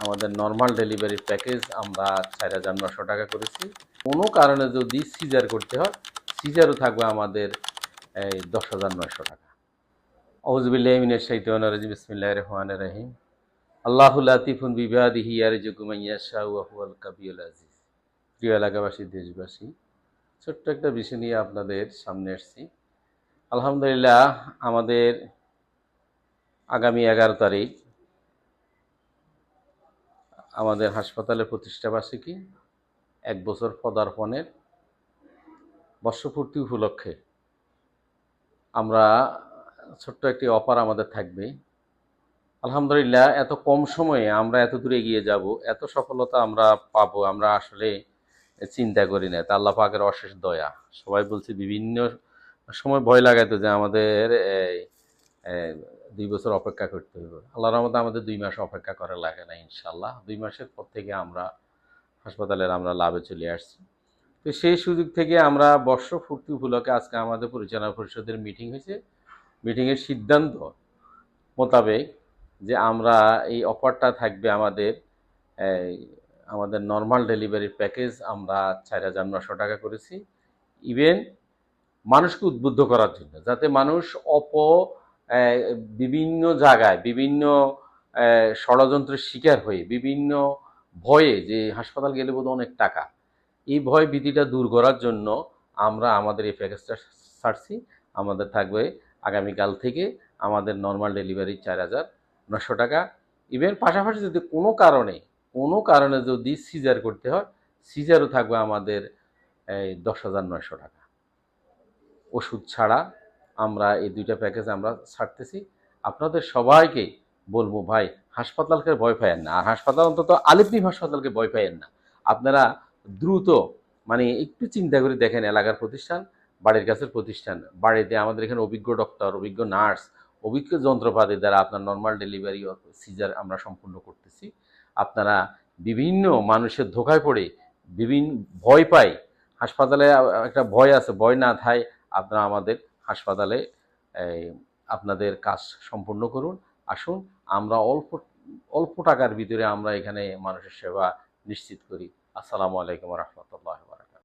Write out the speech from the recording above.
আমাদের normal delivery package আমরা ৪,৯০০ টাকা করেছি। কোনো কারণে যদি সিজার করতে হয়, সিজারও থাকবে আমাদের ১০,৯০০ টাকা। আউযুবিল্লাহি মিনাশ শাইতানির রাজিম। বিসমিল্লাহির রহমানির রহিম। আল্লাহু লাতিফুন বিবাদিহি ইয়ারযুকু মান ইয়াশাউ ওয়া হুয়াল কাবিয়ুল আজিজ। প্রিয় এলাকাবাসী, দেশবাসী, ছোট্ট একটা বিষয় নিয়ে আপনাদের সামনে আসছি। আলহামদুলিল্লাহ, আমাদের আগামী ১১ তারিখ আমাদের হাসপাতালের প্রতিষ্ঠাবার্ষিকী, ১ বছর পদার্পণের বর্ষপূর্তি উপলক্ষে আমরা ছোট্ট একটি অফার আমাদের থাকবে। আলহামদুলিল্লাহ, এত কম সময়ে আমরা এত দূর এগিয়ে যাব, এত সফলতা আমরা পাবো, আমরা আসলে চিন্তা করি না। তা আল্লাহ পাকের অশেষ দয়া। সবাই বলছে, বিভিন্ন সময় ভয় লাগাইতো যে আমাদের ২ বছর অপেক্ষা করতে হবে। আল্লাহর রহমতে আমাদের ২ মাস অপেক্ষা করা লাগে না। ইনশাআল্লাহ ২ মাসের পর থেকে আমরা হাসপাতালের আমরা লাভে চলে আসছি। তো সেই সুযোগ থেকে আমরা বর্ষপূর্তি উপলক্ষে আজকে আমাদের পরিচালনা পরিষদের মিটিং হয়েছে। মিটিংয়ের সিদ্ধান্ত মোতাবেক যে আমরা এই অফারটা থাকবে আমাদের নর্মাল ডেলিভারি প্যাকেজ আমরা ৪,৯০০ টাকা করেছি। ইভেন মানুষকে উদ্বুদ্ধ করার জন্য, যাতে মানুষ বিভিন্ন জায়গায় বিভিন্ন ষড়যন্ত্রের শিকার হয়ে, বিভিন্ন ভয়ে, যে হাসপাতাল গেলে বোধহয় অনেক টাকা, এই ভয় ভীতিটা দূর করার জন্য আমরা আমাদের এই প্যাকেজটা ছাড়ছি। আমাদের থাকবে আগামীকাল থেকে আমাদের নর্মাল ডেলিভারি ৪,৯০০ টাকা। ইভেন পাশাপাশি যদি কোনো কারণে যদি সিজার করতে হয়, সিজারও থাকবে আমাদের ১০,৯০০ টাকা। ওষুধ ছাড়া আমরা এই ২টা প্যাকেজ আমরা ছাড়তেছি। আপনাদের সবাইকে বলবো, ভাই, হাসপাতালকে ভয় পায়েন না। আর হাসপাতাল, অন্তত আলিফ হাসপাতালকে ভয় পায়েন না। আপনারা দ্রুত, মানে একটু চিন্তা করে দেখেন, এলাকার প্রতিষ্ঠান, বাড়ির কাছের প্রতিষ্ঠান, বাড়িতে আমাদের এখানে অভিজ্ঞ ডক্টর, অভিজ্ঞ নার্স, অভিজ্ঞ যন্ত্রপাতি দ্বারা আপনার নর্মাল ডেলিভারি সিজার আমরা সম্পূর্ণ করতেছি। আপনারা বিভিন্ন মানুষের ধোঁকায় পড়ে বিভিন্ন ভয় পায়, হাসপাতালে একটা ভয় আছে, ভয় না থায় আপনারা আমাদের হাসপাতালে আপনাদের কাজ সম্পূর্ণ করুন। আসুন, আমরা অল্প অল্প টাকার ভিতরে আমরা এখানে মানুষের সেবা নিশ্চিত করি। আসসালামু আলাইকুম ওয়া রাহমাতুল্লাহি।